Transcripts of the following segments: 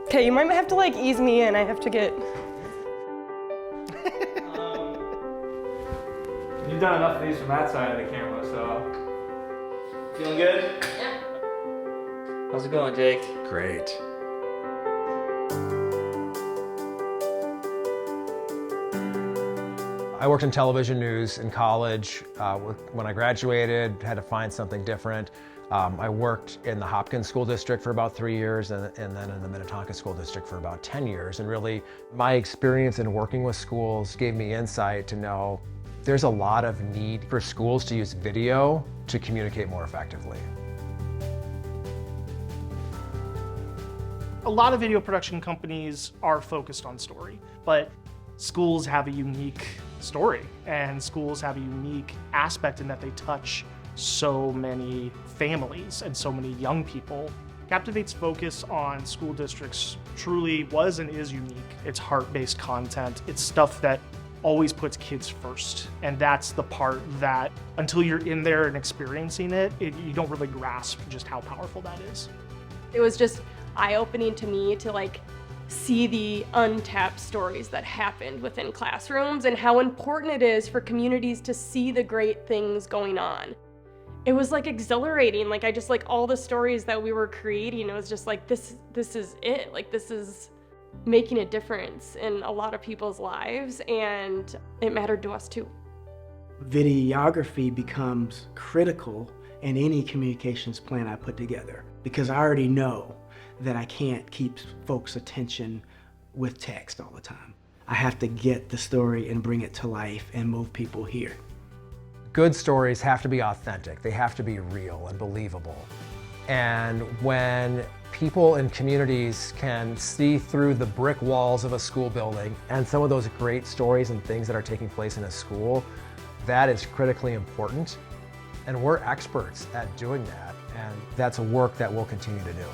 Okay, you might have to like ease me in. I have to get... You've done enough of these from that side of the camera, so. Feeling good? Yeah. How's it going, Jake? Great. I worked in television news in college. When I graduated, had to find something different. I worked in the Hopkins School District for about 3 years and then in the Minnetonka School District for about 10 years. And really, my experience in working with schools gave me insight to know there's a lot of need for schools to use video to communicate more effectively. A lot of video production companies are focused on story, but schools have a unique story and schools have a unique aspect in that they touch so many families and so many young people. Captivate's focus on school districts truly was and is unique. It's heart-based content. It's stuff that always puts kids first. And that's the part that, until you're in there and experiencing it, you don't really grasp just how powerful that is. It was just eye-opening to me to like see the untapped stories that happened within classrooms and how important it is for communities to see the great things going on. It was like exhilarating. Like I just like all the stories that we were creating, it was just like, this is it. Like this is making a difference in a lot of people's lives, and it mattered to us too. Videography becomes critical in any communications plan I put together because I already know that I can't keep folks' attention with text all the time. I have to get the story and bring it to life and move people here. Good stories have to be authentic. They have to be real and believable. And when people in communities can see through the brick walls of a school building and some of those great stories and things that are taking place in a school, that is critically important. And we're experts at doing that. And that's work that we'll continue to do.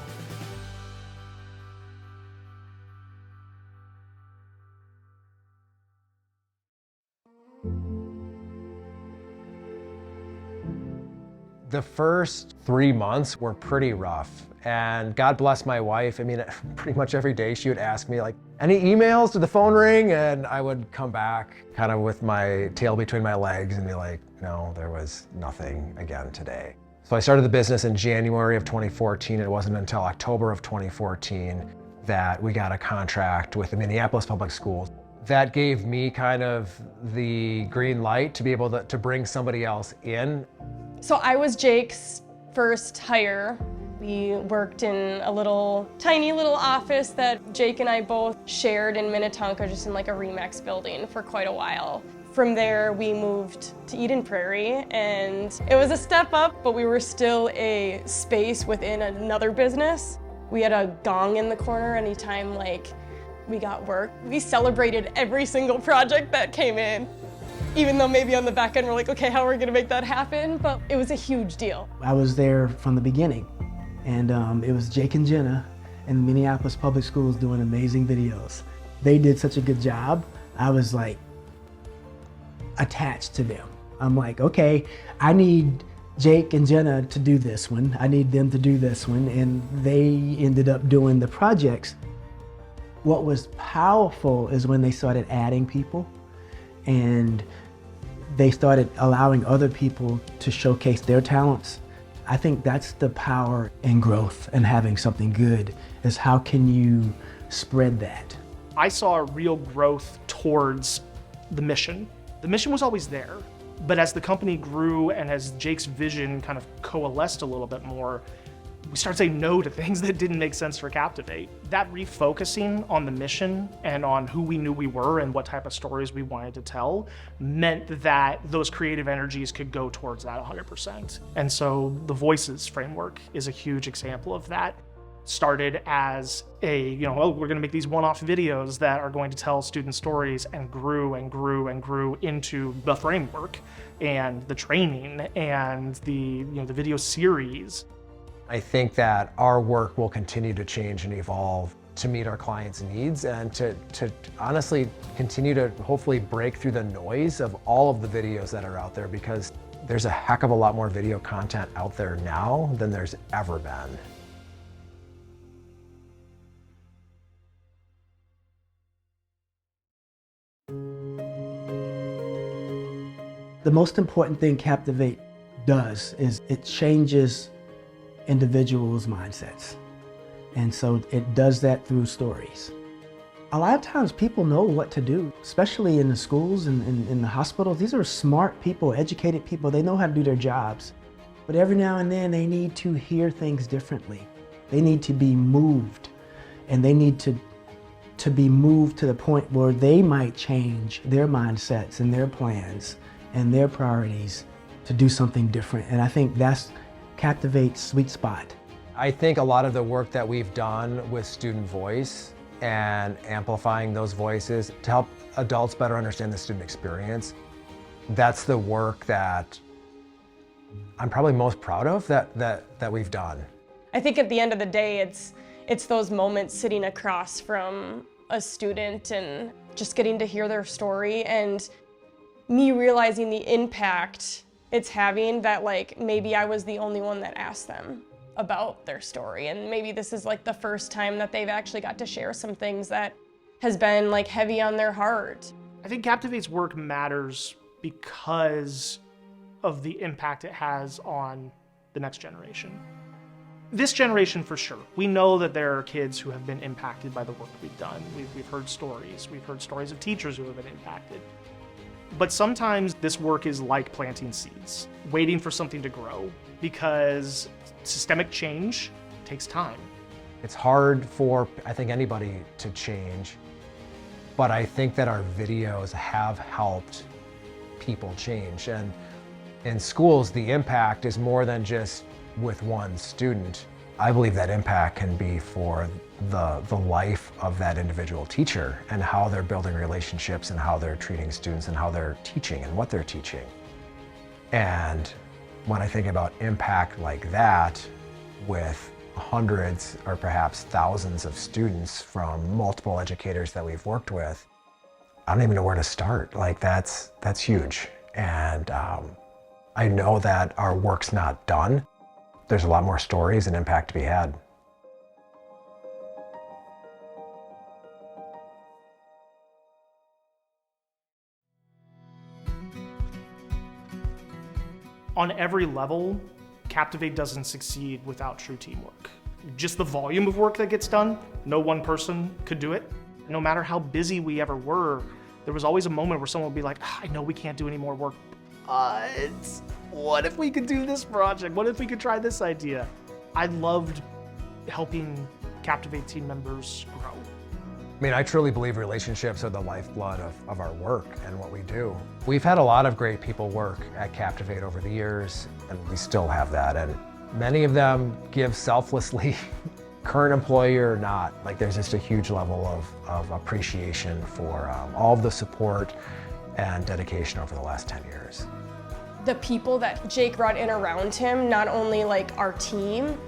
The first 3 months were pretty rough, and God bless my wife. I mean, pretty much every day she would ask me like, any emails? Did the phone ring? And I would come back kind of with my tail between my legs and be like, no, there was nothing again today. So I started the business in January of 2014. It wasn't until October of 2014 that we got a contract with the Minneapolis Public Schools. That gave me kind of the green light to be able to bring somebody else in. So I was Jake's first hire. We worked in a tiny little office that Jake and I both shared in Minnetonka, just in like a Remax building for quite a while. From there, we moved to Eden Prairie, and it was a step up, but we were still a space within another business. We had a gong in the corner anytime like we got work. We celebrated every single project that came in. Even though maybe on the back end we're like, okay, how are we gonna make that happen? But it was a huge deal. I was there from the beginning, and it was Jake and Jenna in the Minneapolis Public Schools doing amazing videos. They did such a good job. I was like attached to them. I'm like, okay, I need Jake and Jenna to do this one. I need them to do this one, and they ended up doing the projects. What was powerful is when they started adding people, and they started allowing other people to showcase their talents. I think that's the power in growth and having something good, is how can you spread that? I saw a real growth towards the mission. The mission was always there, but as the company grew and as Jake's vision kind of coalesced a little bit more, we started saying no to things that didn't make sense for Captivate. That refocusing on the mission and on who we knew we were and what type of stories we wanted to tell meant that those creative energies could go towards that 100%. And so the Voices framework is a huge example of that. Started as oh, we're gonna make these one-off videos that are going to tell student stories, and grew and grew and grew into the framework and the training and the video series. I think that our work will continue to change and evolve to meet our clients' needs and to honestly continue to hopefully break through the noise of all of the videos that are out there, because there's a heck of a lot more video content out there now than there's ever been. The most important thing Captivate does is it changes individuals' mindsets. And so it does that through stories. A lot of times people know what to do, especially in the schools and in the hospitals. These are smart people, educated people. They know how to do their jobs. But every now and then they need to hear things differently. They need to be moved, and they need to be moved to the point where they might change their mindsets and their plans and their priorities to do something different. And I think that's Captivate's sweet spot. I think a lot of the work that we've done with student voice and amplifying those voices to help adults better understand the student experience, that's the work that I'm probably most proud of that we've done. I think at the end of the day, it's those moments sitting across from a student and just getting to hear their story and me realizing the impact it's having, that like maybe I was the only one that asked them about their story, and maybe this is like the first time that they've actually got to share some things that has been like heavy on their heart. I think Captivate's work matters because of the impact it has on the next generation. This generation for sure. We know that there are kids who have been impacted by the work we've done. We've heard stories. We've heard stories of teachers who have been impacted. But sometimes this work is like planting seeds, waiting for something to grow, because systemic change takes time. It's hard for, I think, anybody to change, but I think that our videos have helped people change. And in schools, the impact is more than just with one student. I believe that impact can be for the life of that individual teacher and how they're building relationships and how they're treating students and how they're teaching and what they're teaching. And when I think about impact like that with hundreds or perhaps thousands of students from multiple educators that we've worked with, I don't even know where to start. Like that's huge. And I know that our work's not done. There's a lot more stories and impact to be had. On every level, Captivate doesn't succeed without true teamwork. Just the volume of work that gets done, no one person could do it. No matter how busy we ever were, there was always a moment where someone would be like, I know we can't do any more work, but what if we could do this project? What if we could try this idea? I loved helping Captivate team members grow. I mean, I truly believe relationships are the lifeblood of our work and what we do. We've had a lot of great people work at Captivate over the years, and we still have that. And many of them give selflessly, current employee or not. Like there's just a huge level of appreciation for all of the support and dedication over the last 10 years. The people that Jake brought in around him, not only like our team,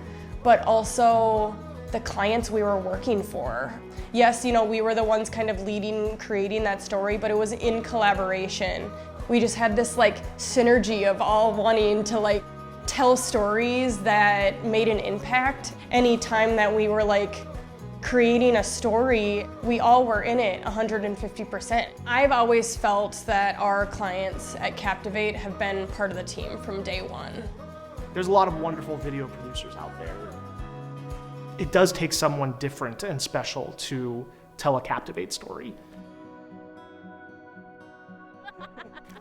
but also the clients we were working for. Yes, you know, we were the ones kind of leading, creating that story, but it was in collaboration. We just had this like synergy of all wanting to like tell stories that made an impact. Anytime that we were like creating a story, we all were in it 150%. I've always felt that our clients at Captivate have been part of the team from day one. There's a lot of wonderful video producers out there. It does take someone different and special to tell a Captivate story.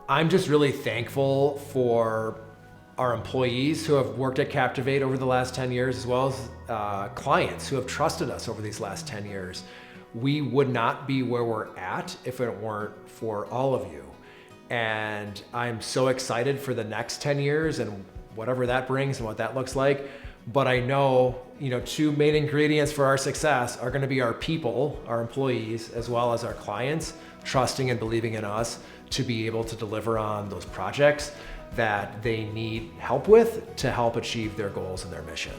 I'm just really thankful for our employees who have worked at Captivate over the last 10 years, as well as clients who have trusted us over these last 10 years. We would not be where we're at if it weren't for all of you. And I'm so excited for the next 10 years and whatever that brings and what that looks like. But I know, two main ingredients for our success are going to be our people, our employees, as well as our clients, trusting and believing in us to be able to deliver on those projects that they need help with to help achieve their goals and their mission.